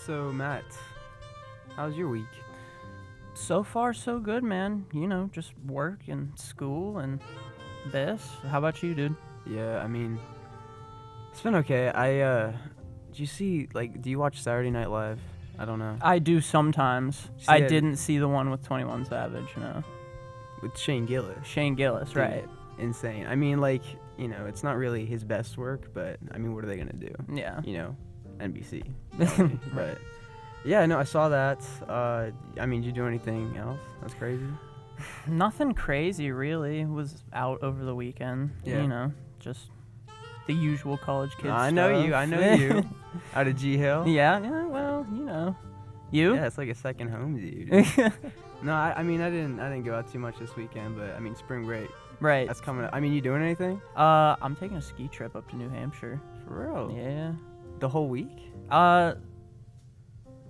So, Matt, how's your week? So far, so good, man. You know, just work and school and this. How about you, dude? Yeah, I mean, it's been okay. Did you see, do you watch Saturday Night Live? I don't know. I do sometimes. See I that- didn't see the one with 21 Savage, no. With Shane Gillis. Shane Gillis, Dude, right. Insane. I mean, it's not really his best work, but, I mean, what are they going to do? Yeah. NBC. Probably. But, yeah, no, I saw that. Did you do anything else? That's crazy. Nothing crazy, really. Was out over the weekend. Yeah. Just the usual college kid I know stuff. you. Out of G Hill. Yeah, well, You? Yeah, it's like a second home to you, dude. No, I didn't go out too much this weekend, but spring break. Right. That's coming up. You doing anything? I'm taking a ski trip up to New Hampshire. For real? Yeah. The whole week?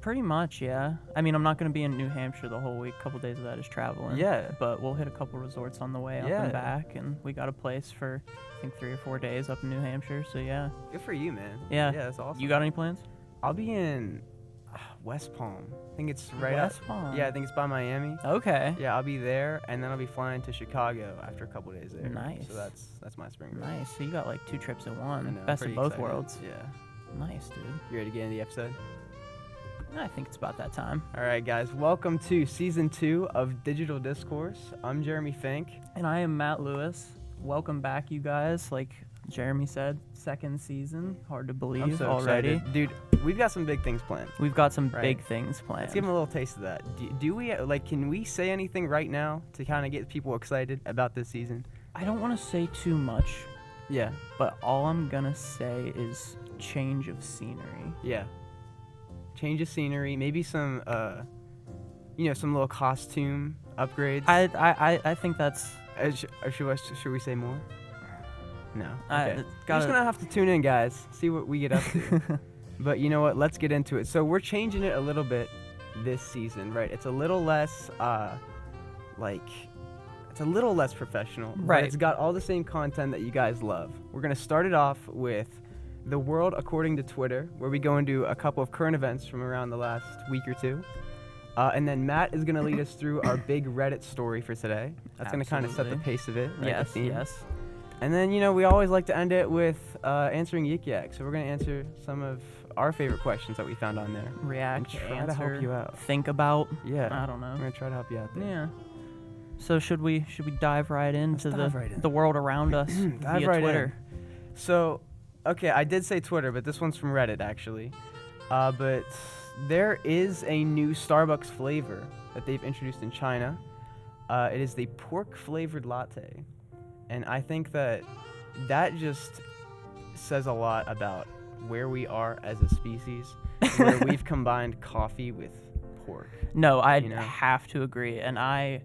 Pretty much, yeah. I'm not going to be in New Hampshire the whole week. A couple days of that is traveling. Yeah. But we'll hit a couple resorts on the way up and back, and we got a place for, I think, 3 or 4 days up in New Hampshire, so yeah. Good for you, man. Yeah. Yeah, that's awesome. You got any plans? I'll be in West Palm. I think it's right West Palm? Yeah, I think it's by Miami. Okay. Yeah, I'll be there, and then I'll be flying to Chicago after a couple days there. Nice. So that's my spring break. Nice. So you got 2 trips in one. I know, Best pretty of both excited. worlds. Yeah. Nice, dude. You ready to get into the episode? I think it's about that time. All right, guys. Welcome to Season 2 of Digital Discourse. I'm Jeremy Fink. And I am Matt Lewis. Welcome back, you guys. Like Jeremy said, 2nd season. Hard to believe I'm so already. excited. Dude, we've got some big things planned. We've got some Right. big things planned. Let's give them a little taste of that. Do we, can we say anything right now to kind of get people excited about this season? I don't want to say too much, Yeah. but all I'm going to say is change of scenery. Yeah. Change of scenery, maybe some, some little costume upgrades. I think that's... Should we say more? No. I- Okay. it's You're gotta- just going to have to tune in, guys. See what we get up to. But you know what? Let's get into it. So we're changing it a little bit this season, right? It's a little less, it's a little less professional. But Right. it's got all the same content that you guys love. We're going to start it off with The World According to Twitter, where we go into a couple of current events from around the last week or two. And then Matt is going to lead us through our big Reddit story for today. That's going to kind of set the Absolutely. pace of it, right? Yes, the theme. yes. And then, we always like to end it with answering Yik Yak. So we're going to answer some of our favorite questions that we found on there. React, And try answer, to help you out. think about. Yeah. I don't know. We're going to try to help you out there. Yeah. So should we dive right into dive right in. the world around us Dive via right in. Twitter? So, okay, I did say Twitter, but this one's from Reddit, actually. But there is a new Starbucks flavor that they've introduced in China. It is the pork-flavored latte. And I think that just says a lot about where we are as a species, where we've combined coffee with pork. No, I You know? have to agree. And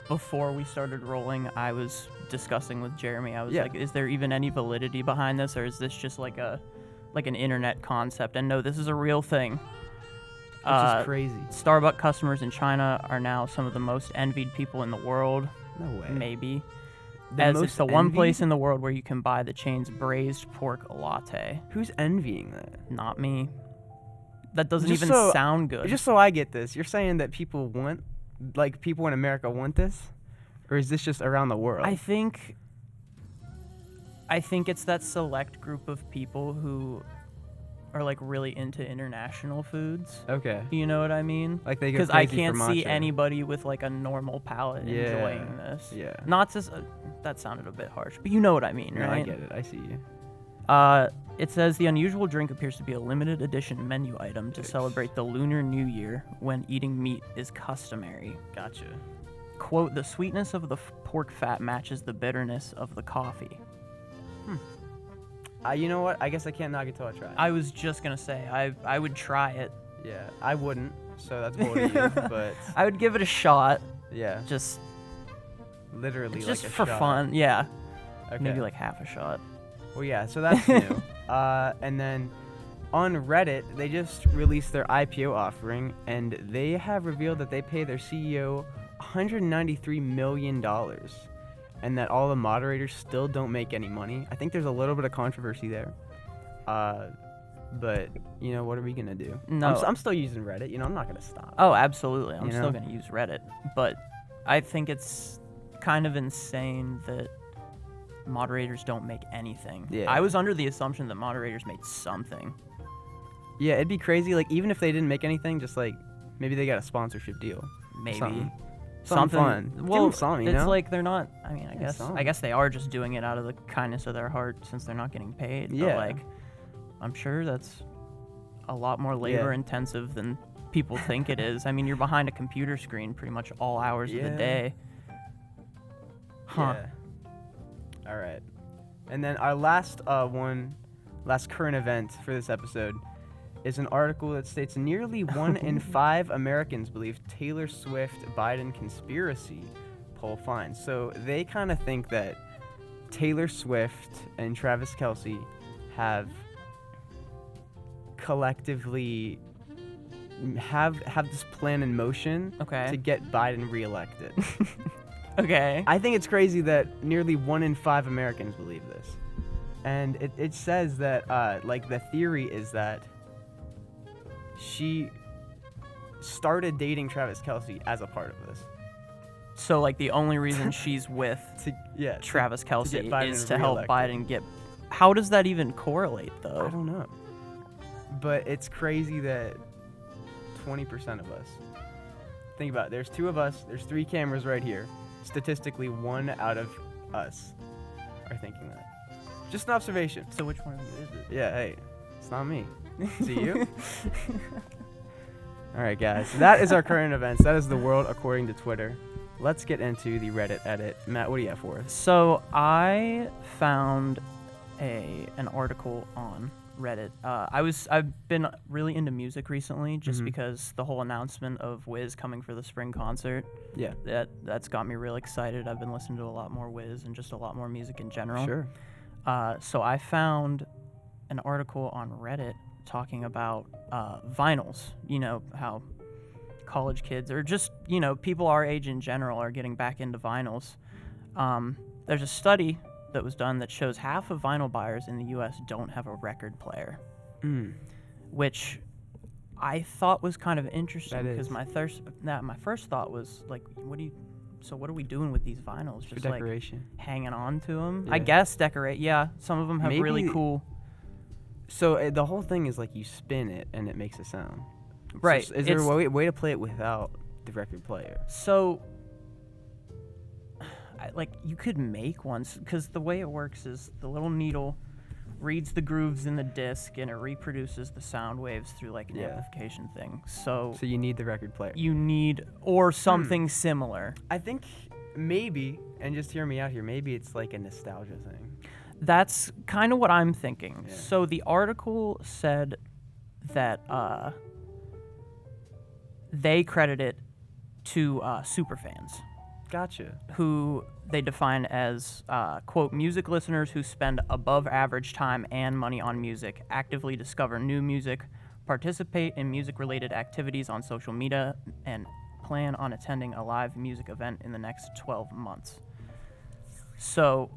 before we started rolling, I was discussing with Jeremy. I was Yeah. like, is there even any validity behind this, or is this just like an internet concept? And no, this is a real thing. Which is crazy. Starbucks customers in China are now some of the most envied people in the world. No way. Maybe. The As most it's the one envied? place in the world where you can buy the chain's braised pork latte. Who's envying that? Not me. That doesn't Just even so- sound good. Just so I get this, you're saying that people in America want this? Or is this just around the world? I think it's that select group of people who are really into international foods. Okay. You know what I mean? Like they go Because I crazy can't for see matcha. anybody with a normal palate Yeah, enjoying this. yeah. Not just that sounded a bit harsh, but you know what I mean, No, right? I get it. I see you. It says the unusual drink appears to be a limited edition menu item to Yikes. celebrate the Lunar New Year when eating meat is customary. Gotcha. Quote, the sweetness of the pork fat matches the bitterness of the coffee. You know what? I guess I can't knock it till I try it. I was just going to say, I would try it. Yeah, I wouldn't. So that's bold of you. But I would give it a shot, yeah, just literally just like a for shot. fun. Yeah, Okay. maybe half a shot. Well, yeah. So that's new. And then on Reddit, they just released their IPO offering, and they have revealed that they pay their CEO $193 million. And that all the moderators still don't make any money. I think there's a little bit of controversy there. but you know, what are we gonna do? No. I'm still using Reddit. You know, I'm not gonna stop. Oh, absolutely. I'm You still know? going to use Reddit. But I think it's kind of insane that moderators don't make anything. Yeah. I was under the assumption that moderators made something. Yeah, it'd be crazy. Like, even if they didn't make anything, just like maybe they got a sponsorship deal. Maybe. Something fun. Give Well, them some, you it's know? like they're not. I mean, Yeah, I some. guess they are just doing it out of the kindness of their heart since they're not getting paid. Yeah. But like, I'm sure that's a lot more labor intensive than people think it is. I mean, you're behind a computer screen pretty much all hours of the Yeah. day. Huh. Yeah. All right. And then our last current event for this episode is an article that states nearly 1 in 5 Americans believe Taylor Swift Biden conspiracy poll finds. So they kind of think that Taylor Swift and Travis Kelce have collectively have this plan in motion Okay. to get Biden reelected. Okay. I think it's crazy that nearly 1 in 5 Americans believe this. And it says that, like, the theory is that she started dating Travis Kelce as a part of this. So like the only reason she's with Travis Kelce Biden is to help reelected. Biden get. How does that even correlate I though? don't know. But it's crazy that 20% of us. Think about it. There's 2 of us. There's 3 cameras right here. Statistically, 1 out of us are thinking that. Just an observation. So which one of you is it? Yeah, hey, it's not me. Is it you? All right, guys. So that is our current events. That is the world according to Twitter. Let's get into the Reddit edit. Matt, what do you have for us? So I found an article on Reddit. I've been really into music recently, just Mhm. because the whole announcement of Wiz coming for the spring concert. Yeah. That's got me real excited. I've been listening to a lot more Wiz and just a lot more music in general. Sure. So I found an article on Reddit talking about vinyls. You know, how college kids or just, you know, people our age in general are getting back into vinyls. There's a study that was done that shows half of vinyl buyers in the U.S. don't have a record player, which I thought was kind of interesting That because is. my first thought was like, what are we doing with these vinyls? For Just like decoration. hanging on to them? I Yeah. guess decorate. Yeah, some of them have really Maybe- cool. So the whole thing is like you spin it and it makes a sound. Right. So is there a way to play it without the record player? So, you could make one, because the way it works is the little needle reads the grooves in the disc and it reproduces the sound waves through like an Yeah. amplification thing. So So you need the record player. you need, or something similar. I think maybe, and just hear me out here, maybe it's like a nostalgia thing. That's kind of what I'm thinking. Yeah. So the article said that they credit it to superfans, Gotcha. who they define as, quote, music listeners who spend above average time and money on music, actively discover new music, participate in music-related activities on social media, and plan on attending a live music event in the next 12 months. So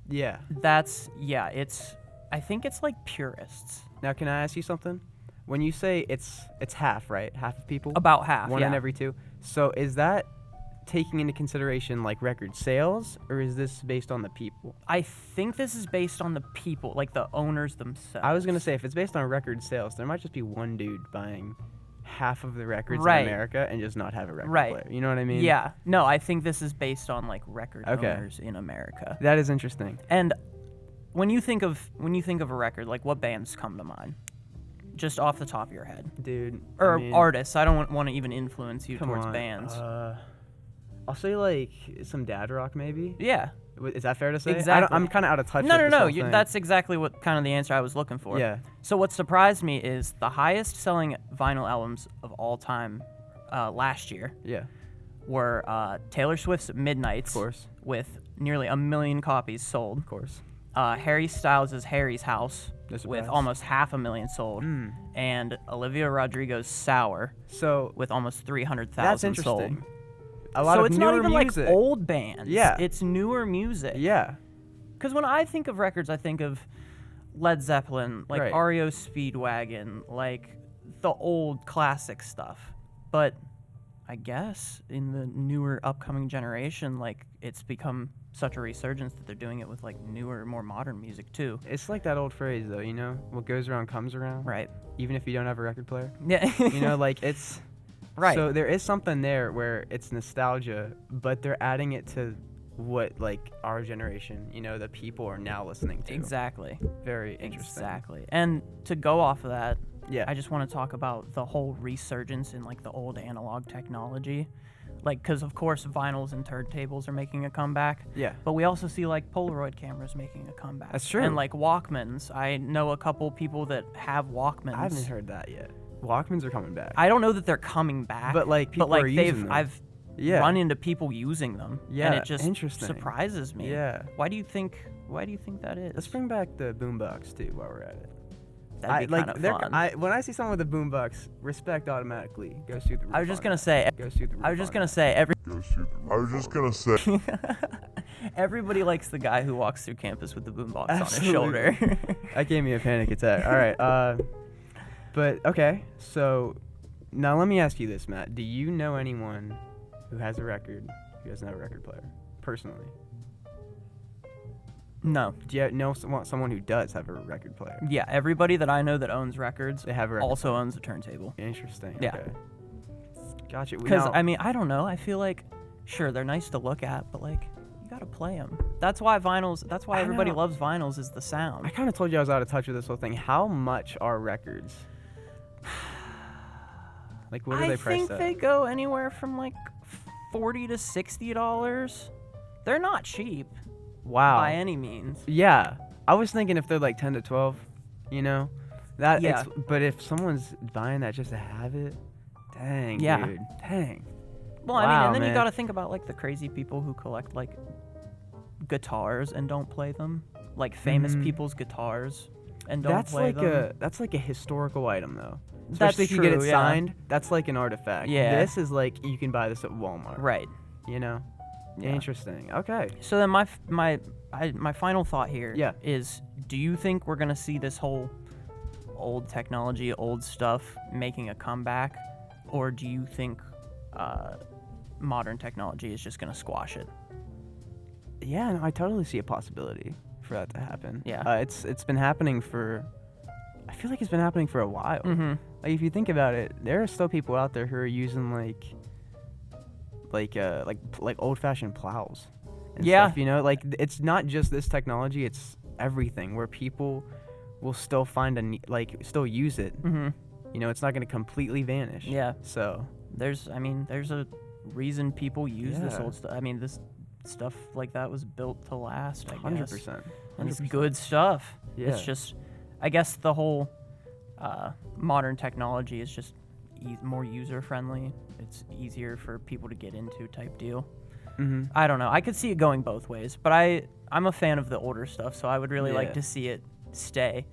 Yeah. I think it's like purists. Now, can I ask you something? When you say it's half, right? Half of people? About half, One in yeah. every 2. So is that taking into consideration like record sales, or is this based on the people? I think this is based on the people, like the owners themselves. I was gonna say if it's based on record sales, there might just be one dude buying half of the records Right. in America and just not have a record Right. player. You know what I mean? Yeah. No, I think this is based on like record Okay. owners in America. That is interesting. And when you think of a record, like what bands come to mind? Just off the top of your head. Dude. Or I mean, artists. I don't want to even influence you come towards on. bands. I'll say like some dad rock maybe. Yeah. Is that fair to say? Exactly. I'm kind of out of touch No, with no, this no. whole thing. That's exactly what kind of the answer I was looking for. Yeah. So what surprised me is the highest selling vinyl albums of all time last year Yeah. were Taylor Swift's Midnights, Of course. with nearly 1 million copies sold. Of course. Harry Styles' Harry's House, No with surprise. almost 500,000 sold. And Olivia Rodrigo's Sour, So with almost 300,000 that's sold. interesting. A lot So of it's newer not even music. like old bands. Yeah. It's newer music. Yeah. Because when I think of records, I think of Led Zeppelin, like Right. REO Speedwagon, like the old classic stuff. But I guess in the newer upcoming generation, like it's become such a resurgence that they're doing it with like newer, more modern music too. It's like that old phrase, though, you know? What goes around comes around. Right. Even if you don't have a record player. Yeah. You know, like, it's... Right. So there is something there where it's nostalgia, but they're adding it to what, like, our generation, you know, the people are now listening to. Exactly. Very interesting. Exactly. And to go off of that, Yeah. I just want to talk about the whole resurgence in like the old analog technology. Like, because of course vinyls and turntables are making a comeback. Yeah. But we also see like Polaroid cameras making a comeback. That's true. And like Walkmans. I know a couple people that have Walkmans. I haven't heard that yet. Walkmans are coming back. I don't know that they're coming back. But, like, people are using them. I've Yeah. run into people using them. Yeah, And it just interesting. surprises me. Yeah. Why do you think that is? Let's bring back the boombox, too, while we're at it. That'd be kind of fun. When I see someone with a boombox, respect automatically goes through the roof. I was just on gonna that. say. Goes through the roof I was just on gonna that. say everybody likes the guy who walks through campus with the boombox on his shoulder. That gave me a panic attack. All right. But okay. So now let me ask you this, Matt. Do you know anyone who has a record who doesn't have a record player personally? No. Do you know someone who does have a record player? Yeah, everybody that I know that owns records They have a record also player. owns a turntable. Interesting. Yeah. Okay. Gotcha. Because Now- I mean, I don't know. I feel like, sure, they're nice to look at, but like, you gotta play them. That's why vinyls. That's why I everybody know. loves vinyls is the sound. I kind of told you I was out of touch with this whole thing. How much are records? Like, what are they I priced think at? they go anywhere from like $40 to $60. They're not cheap Wow. by any means. Yeah. I was thinking if they're like 10 to 12, you know? That Yeah. but if someone's buying that just to have it, dang, Yeah. dude. Dang. Well, I mean, Wow, and then you man. gotta think about like the crazy people who collect like guitars and don't play them, like famous Mhm. people's guitars and don't That's play like them. that's like a historical item though. That's Especially if you get it true, yeah. signed, that's like an artifact. Yeah. This is like you can buy this at Walmart. Right. You know? Yeah. Interesting. Okay. So then my final thought here Yeah. is, do you think we're gonna see this whole old technology, old stuff making a comeback, or do you think modern technology is just gonna squash it? Yeah, no, I totally see a possibility for that to happen. Yeah. It's been happening for I feel like it's been happening for a while. Mm-hmm. Like if you think about it, there are still people out there who are using like old-fashioned plows and Yeah. stuff, you know? Like it's not just this technology, it's everything where people will still find still use it. Mm-hmm. You know, it's not going to completely vanish. Yeah. So, There's a reason people use this Yeah. old stuff. I mean, this stuff like that was built to last, I guess. 100%. And it's 100%. good stuff. Yeah. It's just, I guess the whole modern technology is just more user-friendly. It's easier for people to get into type deal. Mhm. I don't know. I could see it going both ways, but I'm a fan of the older stuff, so I would really like Yeah. to see it stay.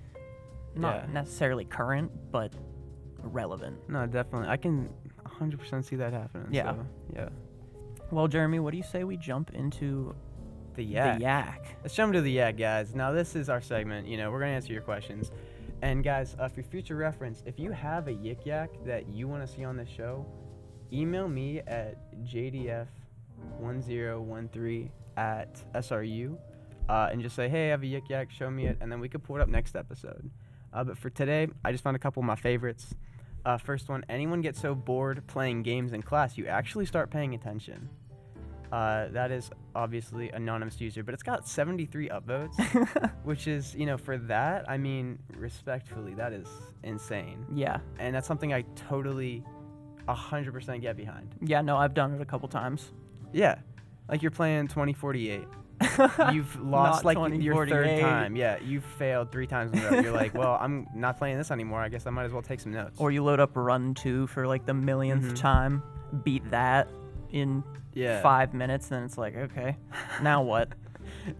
Not Yeah. necessarily current, but relevant. No, definitely. I can 100% see that happening. Yeah. So, yeah. Well, Jeremy, what do you say we jump into The yak. the yak? Let's jump to the yak, guys. Now, this is our segment. You know, we're going to answer your questions. And, guys, for future reference, if you have a yik yak that you want to see on the show, email me at jdf1013@SRU and just say, hey, I have a yik yak, show me it, and then we could pull it up next episode. But for today, I just found a couple of my favorites. First one, anyone gets so bored playing games in class, you actually start paying attention. That is obviously anonymous user, but it's got 73 upvotes, which is, you know, for that, I mean, respectfully, that is insane. Yeah. And that's something I totally 100% get behind. Yeah, no, I've done it a couple times. Yeah. Like you're playing 2048. You've lost Not like your third 2048. time. Yeah, you've failed 3 times in a row. You're like, well, I'm not playing this anymore. I guess I might as well take some notes. Or you load up Run 2 for like the millionth Mhm. time, beat that in yeah. 5 minutes, then it's like, okay, now what?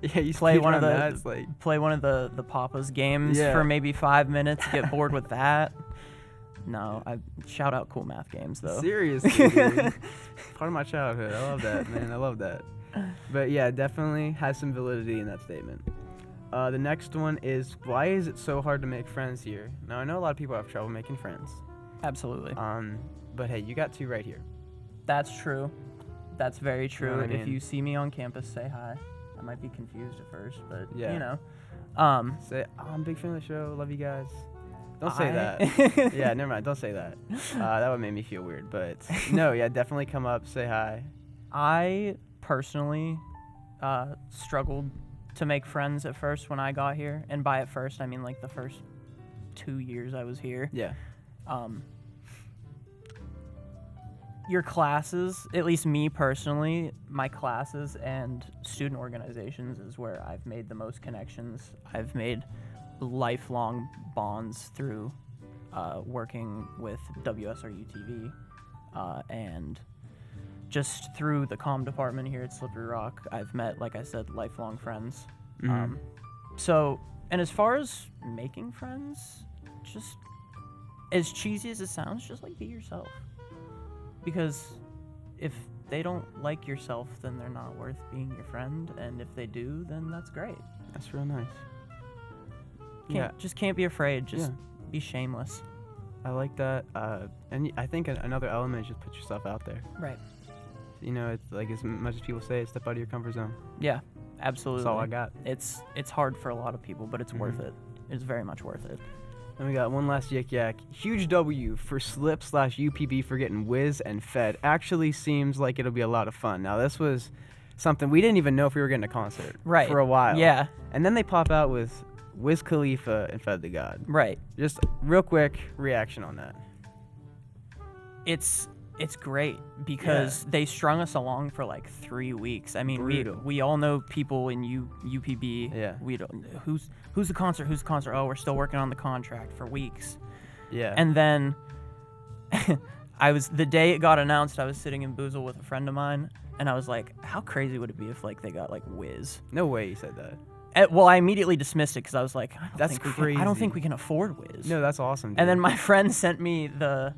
Yeah, you Play one of speedrun the that, it's like, play one of the Papa's games Yeah. for maybe 5 minutes, get bored with that. No, I shout out Cool Math Games though. seriously, dude. Part of my childhood. I love that, man. I love that. But yeah, definitely has some validity in that statement. The next one is, why is it so hard to make friends here? Now, I know a lot of people have trouble making friends. Absolutely. But hey, you got 2 right here. That's true. That's very true. know what I If mean? you see me on campus, say hi. I might be confused at first, but Yeah. you know. Say, I'm a big fan of the show. Love you guys. Don't say that. that. Yeah, never mind. Don't say that. That would make me feel weird. But no, yeah, definitely come up, say hi. I personally struggled to make friends at first when I got here. And by at first, I mean like the first 2 years I was here. Yeah. Your classes, at least me personally, my classes and student organizations is where I've made the most connections. I've made lifelong bonds through working with WSRU-TV and just through the comm department here at Slippery Rock. I've met, like I said, lifelong friends. Mhm. So, and as far as making friends, just as cheesy as it sounds, just like be yourself. Because if they don't like yourself, then they're not worth being your friend. And if they do, then that's great. That's real nice. Just can't be afraid. Just Yeah. be shameless. I like that. And I think another element is just put yourself out there. Right. You know, it's like as much as people say, step out of your comfort zone. Yeah, absolutely. That's all I got. It's hard for a lot of people, but it's worth Mhm. it. It's very much worth it. And we got one last yik yak. Huge W for Slip/UPB for getting whiz and fed. Actually seems like it'll be a lot of fun. Now, this was something we didn't even know if we were getting a concert Right. for a while. Yeah, And then they pop out with Wiz Khalifa and Fed the God. right. Just real quick reaction on that. It's great because they strung us along for like 3 weeks. I mean, Brutal. we all know people in UPB. Yeah. We don't who's the concert? Who's the concert? Oh, we're still working on the contract for weeks. Yeah. And then the day it got announced, I was sitting in Boozle with a friend of mine, and I was like, how crazy would it be if like they got like Wiz? No way you said that. Well, I immediately dismissed it because I was like, I That's don't crazy. think we can afford Wiz. No, that's awesome, dude. And then my friend sent me the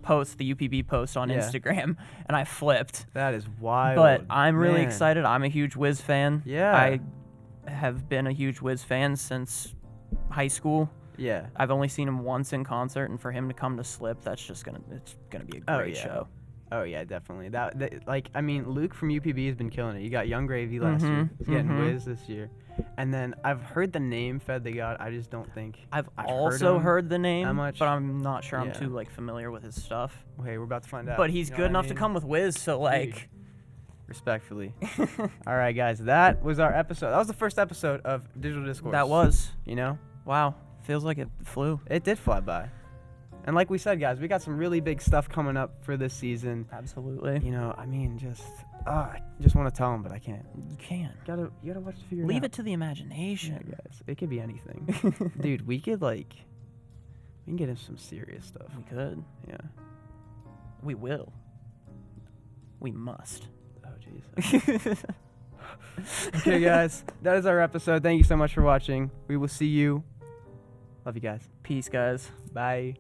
post, the UPB post on Yeah. Instagram, and I flipped. That is wild. But I'm really Man. excited. I'm a huge Wiz fan. Yeah. I have been a huge Wiz fan since high school. Yeah. I've only seen him once in concert, and for him to come to Slip, it's gonna be a Oh, great yeah. show. Oh yeah, definitely. That like I mean, Luke from UPB has been killing it. You got Young Gravy last year. He's getting mhm. Wiz this year. And then I've heard the name Fed the God. I just don't think I've I've also him heard the name, that much. but I'm not sure I'm Yeah. too like familiar with his stuff. Okay, we're about to find out. But he's You know good what I enough to mean? come with Wiz, so like. Respectfully. All right, guys, that was our episode. That was the first episode of Digital Discourse. That was. You know, Wow. Feels like it flew. it did fly by. And like we said, guys, we got some really big stuff coming up for this season. Absolutely. You know, I mean, I just want to tell them, but I can't. You can. You gotta watch to figure it out. Leave it to the Yeah, imagination. guys. It could be anything. Dude, we can get into some serious stuff. We could. Yeah. We will. We must. Oh, jeez. Okay, guys, that is our episode. Thank you so much for watching. We will see you. Love you guys. Peace, guys. Bye.